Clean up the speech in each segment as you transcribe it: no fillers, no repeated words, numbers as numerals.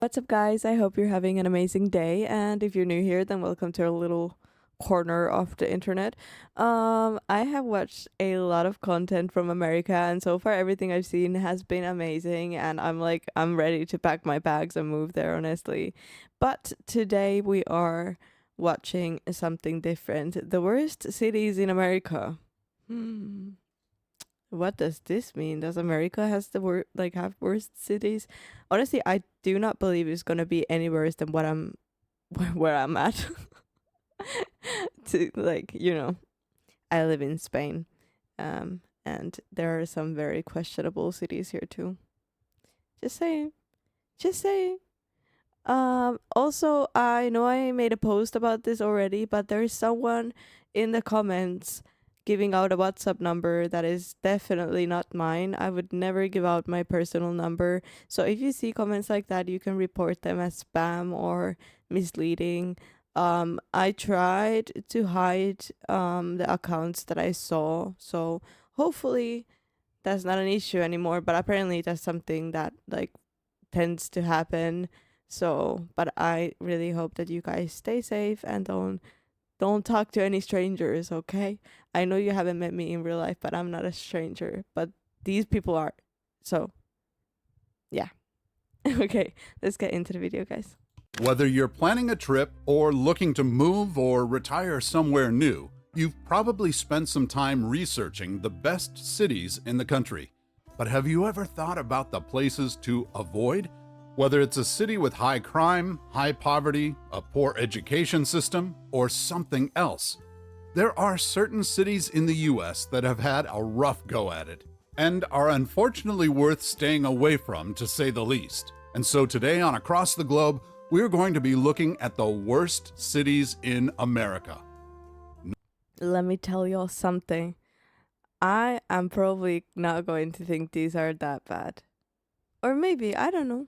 What's up, guys? I hope you're having an amazing day. And if you're new here, then welcome to our little corner of the internet. I have watched a lot of content from America, and so far everything I've seen has been amazing. And I'm ready to pack my bags and move there, honestly. But today we are watching something different: the worst cities in America. Hmm. What does this mean? Does America has the have worst cities? Honestly, I do not believe it's gonna be any worse than what I'm where I'm at. To I live in Spain, and there are some very questionable cities here too. Just saying, just saying. Also, I know I made a post about this already, but there's someone in the comments giving out a WhatsApp number that is definitely not mine. I would never give out my personal number. So if you see comments like that, you can report them as spam or misleading. I tried to hide the accounts that I saw, so hopefully that's not an issue anymore. But apparently that's something that tends to happen. So, but I really hope that you guys stay safe and don't talk to any strangers, okay? I know you haven't met me in real life, but I'm not a stranger, but these people are. So, yeah. Okay, let's get into the video, guys. Whether you're planning a trip or looking to move or retire somewhere new, you've probably spent some time researching the best cities in the country. But have you ever thought about the places to avoid? Whether it's a city with high crime, high poverty, a poor education system, or something else. There are certain cities in the US that have had a rough go at it, and are unfortunately worth staying away from, to say the least. And so today on Across the Globe, we're going to be looking at the worst cities in America. Let me tell y'all something. I am probably not going to think these are that bad. Or maybe, I don't know.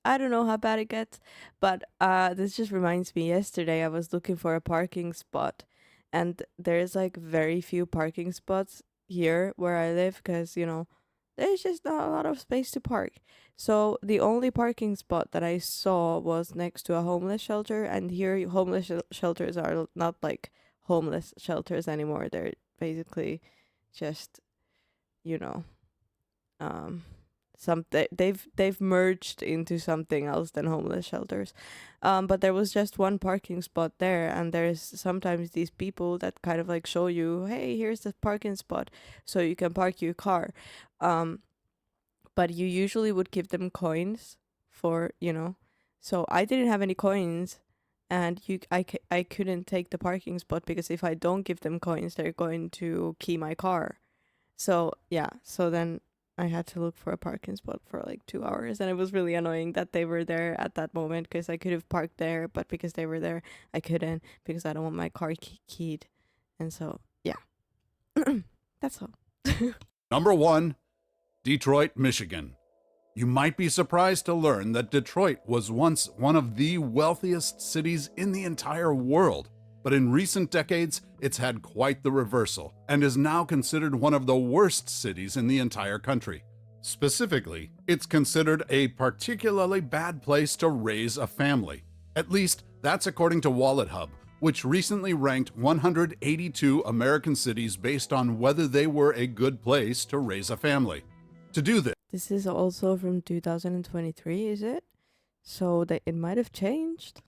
I don't know how bad it gets, but this just reminds me, yesterday I was looking for a parking spot, and there's very few parking spots here where I live because, there's just not a lot of space to park. So the only parking spot that I saw was next to a homeless shelter, and here homeless shelters are not like homeless shelters anymore. They're basically just, you know, um they've merged into something else than homeless shelters. But there was just one parking spot there, and there's sometimes these people that kind of show you, hey, here's the parking spot so you can park your car. But you usually would give them coins for, so I didn't have any coins, and I couldn't take the parking spot because if I don't give them coins, they're going to key my car. So yeah, so then I had to look for a parking spot for 2 hours, and it was really annoying that they were there at that moment because I could have parked there, but because they were there, I couldn't because I don't want my car keyed. And so, yeah, that's all. Number 1, Detroit, Michigan. You might be surprised to learn that Detroit was once one of the wealthiest cities in the entire world. But in recent decades, it's had quite the reversal and is now considered one of the worst cities in the entire country. Specifically, it's considered a particularly bad place to raise a family. At least, that's according to WalletHub, which recently ranked 182 American cities based on whether they were a good place to raise a family. To do This is also from 2023, is it? So it might have changed.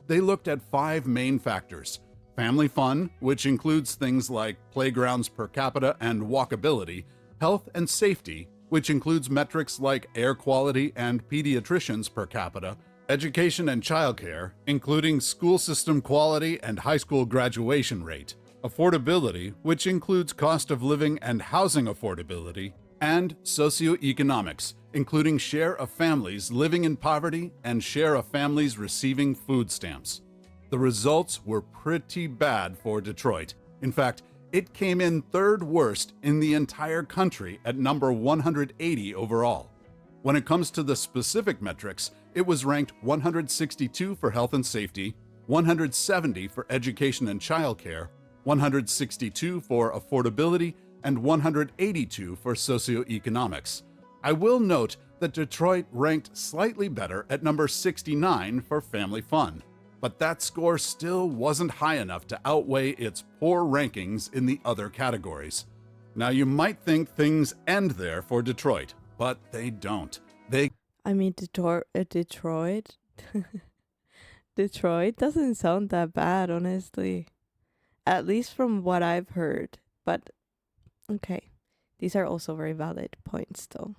they looked at 5 main factors: family fun, which includes things like playgrounds per capita and walkability; health and safety, which includes metrics like air quality and pediatricians per capita; education and childcare, including school system quality and high school graduation rate; affordability, which includes cost of living and housing affordability; and socioeconomics, including share of families living in poverty and share of families receiving food stamps. The results were pretty bad for Detroit. In fact, it came in 3rd worst in the entire country at number 180 overall. When it comes to the specific metrics, it was ranked 162 for health and safety, 170 for education and childcare, 162 for affordability, and 182 for socioeconomics. I will note that Detroit ranked slightly better at number 69 for family fun. But that score still wasn't high enough to outweigh its poor rankings in the other categories. Now you might think things end there for Detroit, but they don't. I mean, Detroit. Detroit doesn't sound that bad, honestly. At least from what I've heard. But okay, these are also very valid points, though.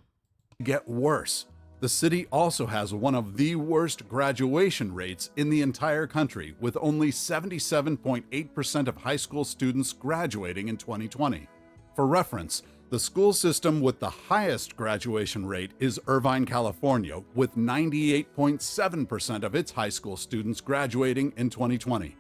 get worse. The city also has one of the worst graduation rates in the entire country, with only 77.8% of high school students graduating in 2020. For reference, the school system with the highest graduation rate is Irvine, California, with 98.7% of its high school students graduating in 2020.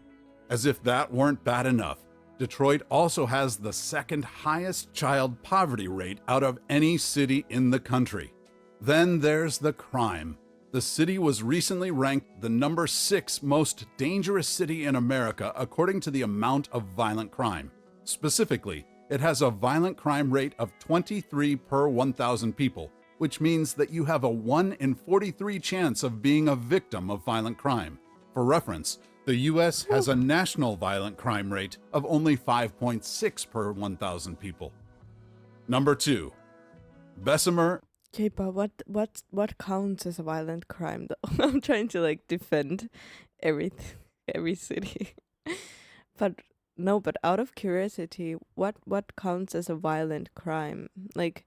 As if that weren't bad enough, Detroit also has the second highest child poverty rate out of any city in the country. Then there's the crime. The city was recently ranked the number 6 most dangerous city in America according to the amount of violent crime. Specifically, it has a violent crime rate of 23 per 1,000 people, which means that you have a 1 in 43 chance of being a victim of violent crime. For reference, the U.S. has a national violent crime rate of only 5.6 per 1,000 people. Number 2. Bessemer. Okay, but what counts as a violent crime though? I'm trying to like defend every city. But no, but out of curiosity, what counts as a violent crime? Like,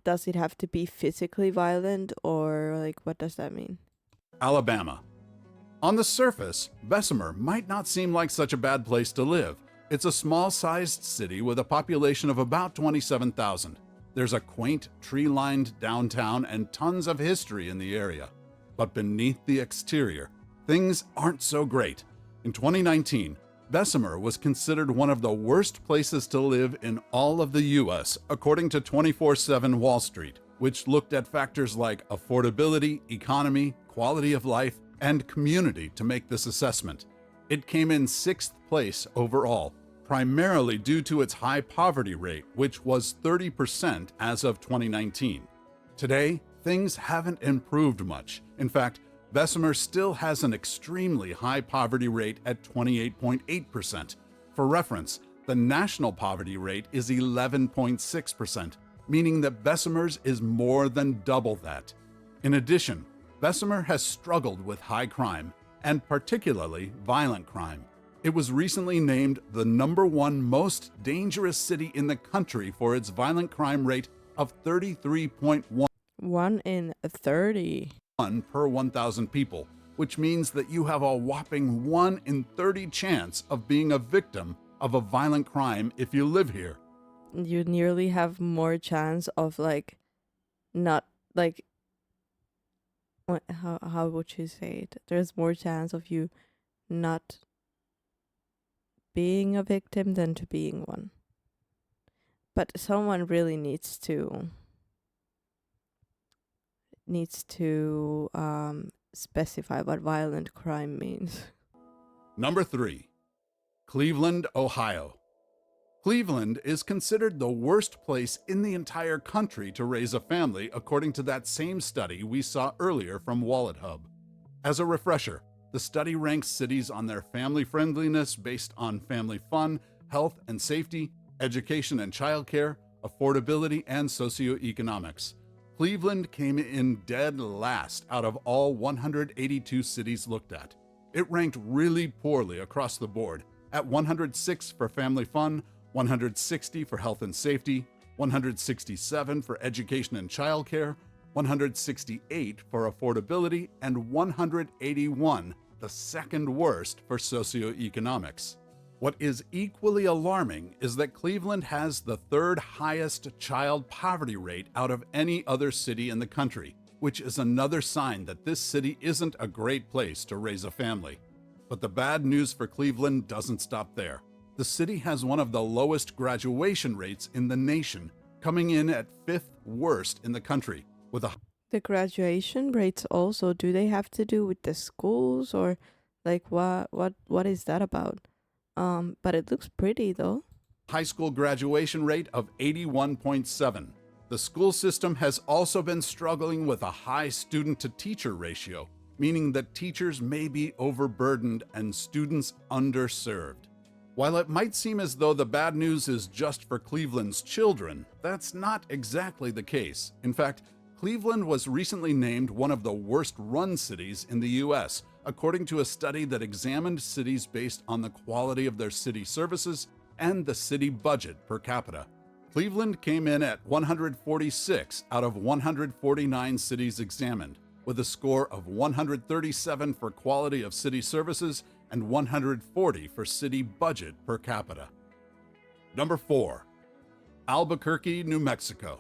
does it have to be physically violent, or like what does that mean? Alabama. On the surface, Bessemer might not seem like such a bad place to live. It's a small-sized city with a population of about 27,000. There's a quaint, tree-lined downtown and tons of history in the area. But beneath the exterior, things aren't so great. In 2019, Bessemer was considered one of the worst places to live in all of the U.S., according to 24/7 Wall Street, which looked at factors like affordability, economy, quality of life, and community to make this assessment. It came in 6th place overall, primarily due to its high poverty rate, which was 30% as of 2019. Today, things haven't improved much. In fact, Bessemer still has an extremely high poverty rate at 28.8%. For reference, the national poverty rate is 11.6%, meaning that Bessemer's is more than double that. In addition, Bessemer has struggled with high crime, and particularly violent crime. It was recently named the number 1 most dangerous city in the country for its violent crime rate of 33.1. 1 in 30. Per 1,000 people, which means that you have a whopping 1 in 30 chance of being a victim of a violent crime if you live here. You nearly have more chance of like not like how would you say it? There's more chance of you not being a victim than to being one. But someone really needs to specify what violent crime means. Number 3. Cleveland, Ohio. Cleveland is considered the worst place in the entire country to raise a family, according to that same study we saw earlier from Wallet Hub. As a refresher, the study ranks cities on their family friendliness based on family fun, health and safety, education and childcare, affordability, and socioeconomics. Cleveland came in dead last out of all 182 cities looked at. It ranked really poorly across the board, at 106 for family fun, 160 for health and safety, 167 for education and childcare, 168 for affordability, and 181, the second worst, for socioeconomics. What is equally alarming is that Cleveland has the 3rd highest child poverty rate out of any other city in the country, which is another sign that this city isn't a great place to raise a family. But the bad news for Cleveland doesn't stop there. The city has one of the lowest graduation rates in the nation, coming in at 5th worst in the country, with a... The graduation rates also, do they have to do with the schools, or like what is that about? But it looks pretty though. high school graduation rate of 81.7. The school system has also been struggling with a high student-to-teacher ratio, meaning that teachers may be overburdened and students underserved. While it might seem as though the bad news is just for Cleveland's children, that's not exactly the case. In fact, Cleveland was recently named one of the worst-run cities in the U.S., according to a study that examined cities based on the quality of their city services and the city budget per capita. Cleveland came in at 146 out of 149 cities examined, with a score of 137 for quality of city services and 140 for city budget per capita. Number 4. Albuquerque, New Mexico.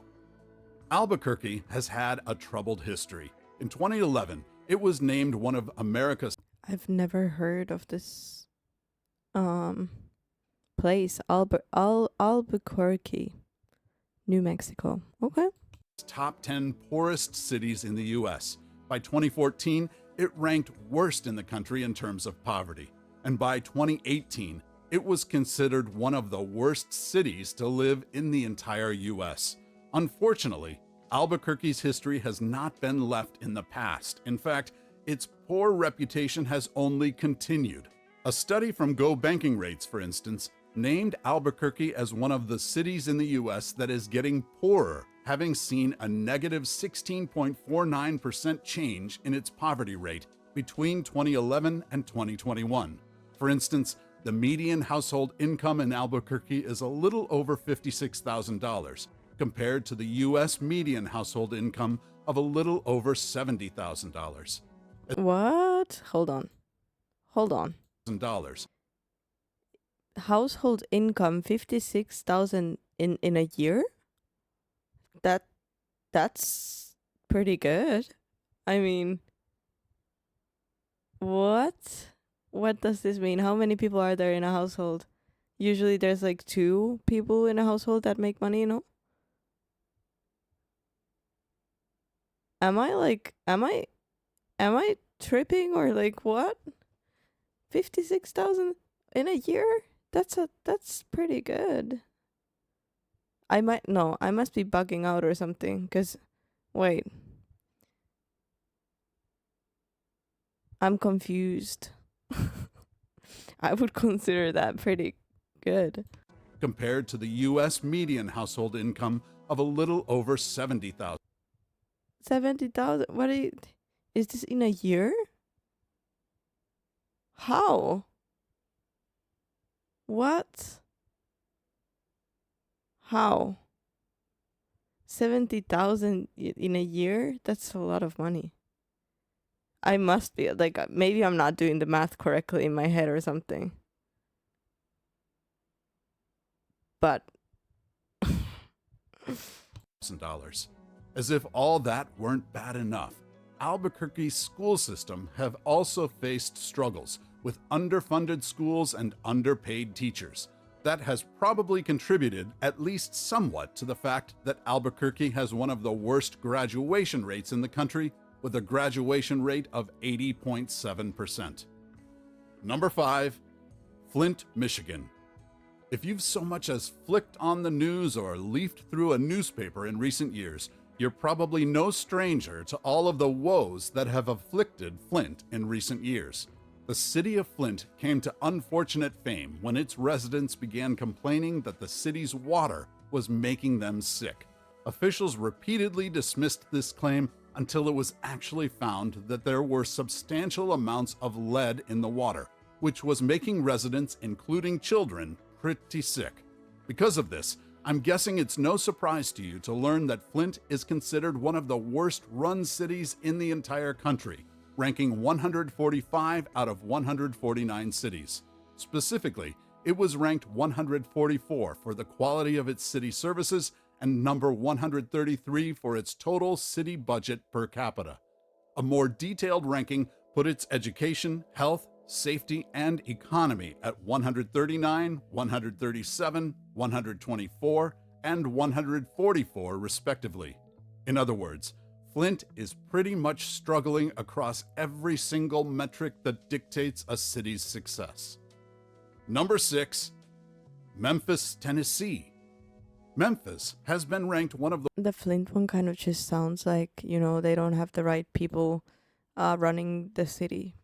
Albuquerque has had a troubled history. In 2011, it was named one of America's I've never heard of this place, Albuquerque, New Mexico. Okay. top 10 poorest cities in the U.S. By 2014, it ranked worst in the country in terms of poverty. And by 2018, it was considered one of the worst cities to live in the entire U.S. Unfortunately, Albuquerque's history has not been left in the past. In fact, its poor reputation has only continued. A study from Go Banking Rates, for instance, named Albuquerque as one of the cities in the U.S. that is getting poorer, having seen a negative 16.49% change in its poverty rate between 2011 and 2021. For instance, the median household income in Albuquerque is a little over $56,000, compared to the U.S. median household income of a little over $70,000. What? Hold on. Dollars. Household income 56,000 in a year? That's pretty good. I mean, what? What does this mean? How many people are there in a household? Usually there's like 2 people in a household that make money, you know? Am I tripping or like what? 56,000 in a year? That's pretty good. I must be bugging out or something, cuz wait. I'm confused. I would consider that pretty good. Compared to the U.S. median household income of a little over $70,000. 70,000? Is this in a year? How? What? How? 70,000 in a year? That's a lot of money. I must be like, maybe I'm not doing the math correctly in my head or something. But $1,000. As if all that weren't bad enough, Albuquerque's school system have also faced struggles with underfunded schools and underpaid teachers. That has probably contributed at least somewhat to the fact that Albuquerque has one of the worst graduation rates in the country, with a graduation rate of 80.7%. Number 5, Flint, Michigan. If you've so much as flicked on the news or leafed through a newspaper in recent years, you're probably no stranger to all of the woes that have afflicted Flint in recent years. The city of Flint came to unfortunate fame when its residents began complaining that the city's water was making them sick. Officials repeatedly dismissed this claim until it was actually found that there were substantial amounts of lead in the water, which was making residents, including children, pretty sick. Because of this, I'm guessing it's no surprise to you to learn that Flint is considered one of the worst-run cities in the entire country, ranking 145 out of 149 cities. Specifically, it was ranked 144 for the quality of its city services and number 133 for its total city budget per capita. A more detailed ranking put its education, health, safety, and economy at 139, 137, 124, and 144 respectively. In other words, Flint is pretty much struggling across every single metric that dictates a city's success. Number 6, Memphis, Tennessee. Memphis has been ranked one of the The Flint one kind of just sounds like, they don't have the right people running the city.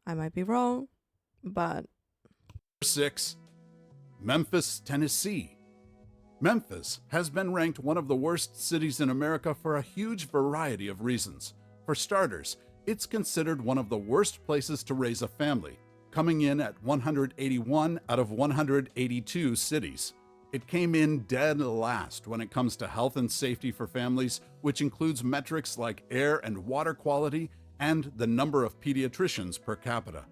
I might be wrong, but 6, Memphis, Tennessee. Memphis has been ranked one of the worst cities in America for a huge variety of reasons. For starters, it's considered one of the worst places to raise a family, coming in at 181 out of 182 cities. It came in dead last when it comes to health and safety for families, which includes metrics like air and water quality and the number of pediatricians per capita.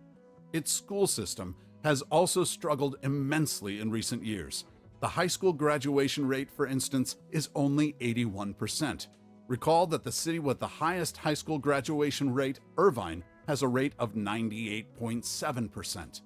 Its school system has also struggled immensely in recent years. The high school graduation rate, for instance, is only 81%. Recall that the city with the highest high school graduation rate, Irvine, has a rate of 98.7%.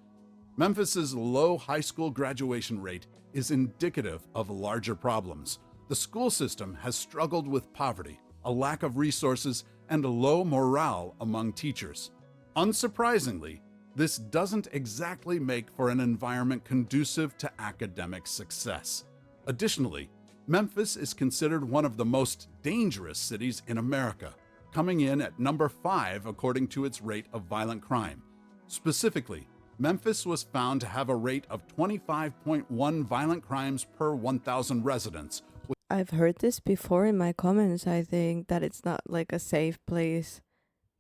Memphis's low high school graduation rate is indicative of larger problems. The school system has struggled with poverty, a lack of resources, and low morale among teachers. Unsurprisingly, this doesn't exactly make for an environment conducive to academic success. Additionally, Memphis is considered one of the most dangerous cities in America, coming in at number 5 according to its rate of violent crime. Specifically, Memphis was found to have a rate of 25.1 violent crimes per 1,000 residents. I've heard this before in my comments. I think that it's not like a safe place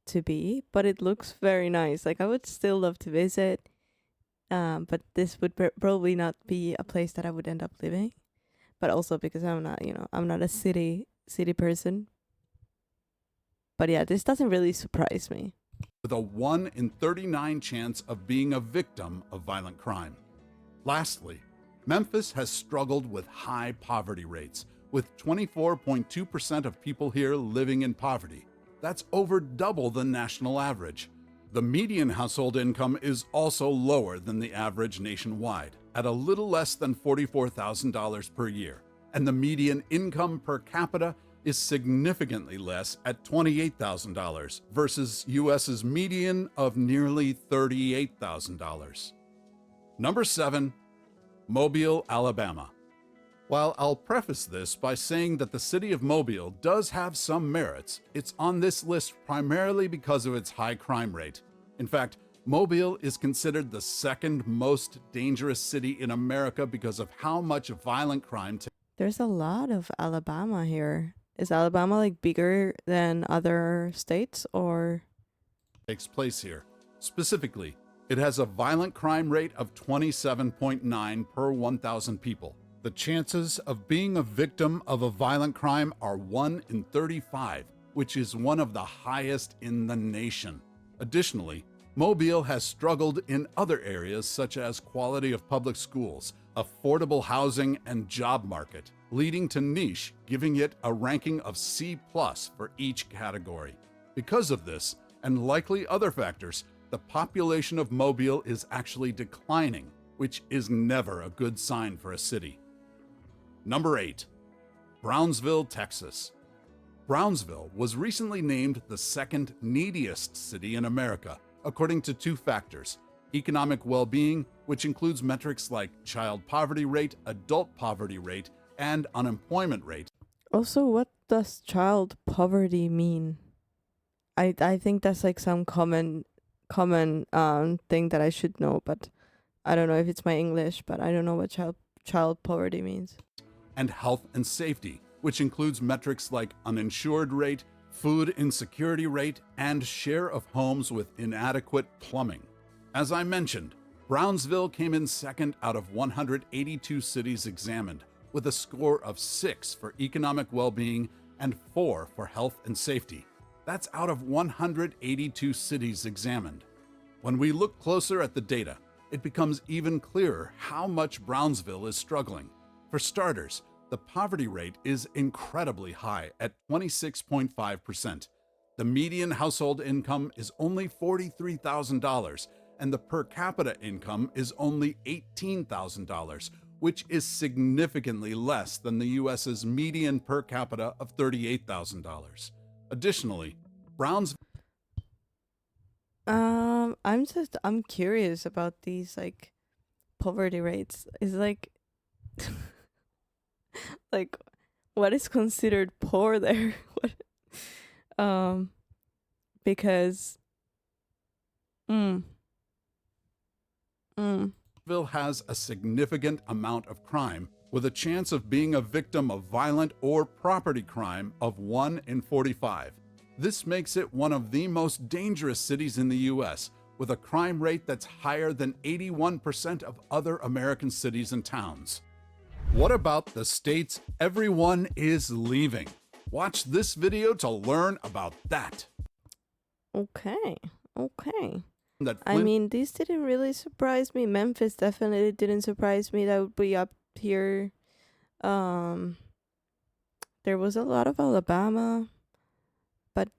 to be, but it looks very nice. Like I would still love to visit, but this would probably not be a place that I would end up living. But also because I'm not, I'm not a city person. But yeah, this doesn't really surprise me. With a 1 in 39 chance of being a victim of violent crime. Lastly, Memphis has struggled with high poverty rates, with 24.2% of people here living in poverty. That's over double the national average. The median household income is also lower than the average nationwide, at a little less than $44,000 per year, and the median income per capita is significantly less at $28,000 versus US's median of nearly $38,000. Number 7, Mobile, Alabama. While I'll preface this by saying that the city of Mobile does have some merits, it's on this list primarily because of its high crime rate. In fact, Mobile is considered the second most dangerous city in America because of how much violent crime There's a lot of Alabama here. Is Alabama like bigger than other states or? takes place here. Specifically, it has a violent crime rate of 27.9 per 1,000 people. The chances of being a victim of a violent crime are 1 in 35, which is one of the highest in the nation. Additionally, Mobile has struggled in other areas such as quality of public schools, affordable housing, and job market, leading to Niche giving it a ranking of C+ for each category. Because of this, and likely other factors, the population of Mobile is actually declining, which is never a good sign for a city. Number 8, Brownsville, Texas. Brownsville was recently named the second neediest city in America, according to 2 factors: economic well-being, which includes metrics like child poverty rate, adult poverty rate, and unemployment rate. Also, what does child poverty mean? I think that's like some common thing that I should know, but I don't know if it's my English, but I don't know what child poverty means. And health and safety, which includes metrics like uninsured rate, food insecurity rate, and share of homes with inadequate plumbing. As I mentioned, Brownsville came in second out of 182 cities examined, with a score of 6 for economic well-being and 4 for health and safety. That's out of 182 cities examined. When we look closer at the data, it becomes even clearer how much Brownsville is struggling. For starters, the poverty rate is incredibly high at 26.5%. The median household income is only $43,000, and the per capita income is only $18,000, which is significantly less than the US's median per capita of $38,000. Additionally, Brownsville I'm curious about these like poverty rates. Is like Like, what is considered poor there? What? Because, mm, mm, Brownsville has a significant amount of crime, with a chance of being a victim of violent or property crime of 1 in 45. This makes it one of the most dangerous cities in the U.S., with a crime rate that's higher than 81% of other American cities and towns. What about the states everyone is leaving? Watch this video to learn about that. okay, okay. That I Flint mean, these didn't really surprise me. Memphis definitely didn't surprise me. That would be up here. Um, there was a lot of Alabama, but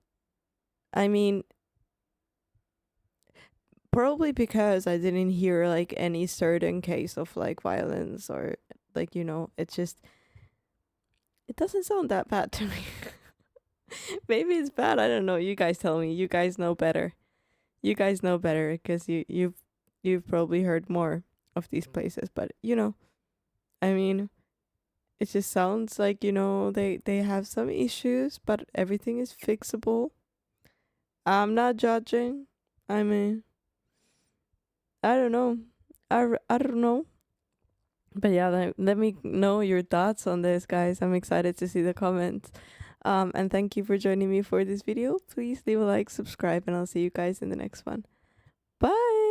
I mean, probably because I didn't hear like any certain case of like violence or like, it doesn't sound that bad to me. Maybe it's bad. I don't know. You guys tell me. You guys know better. You guys know better because you've probably heard more of these places. But I mean, it just sounds like they have some issues, but everything is fixable. I'm not judging. I mean, I don't know. I don't know. But yeah, let me know your thoughts on this, guys. I'm excited to see the comments. And thank you for joining me for this video. Please leave a like, subscribe, and I'll see you guys in the next one. Bye.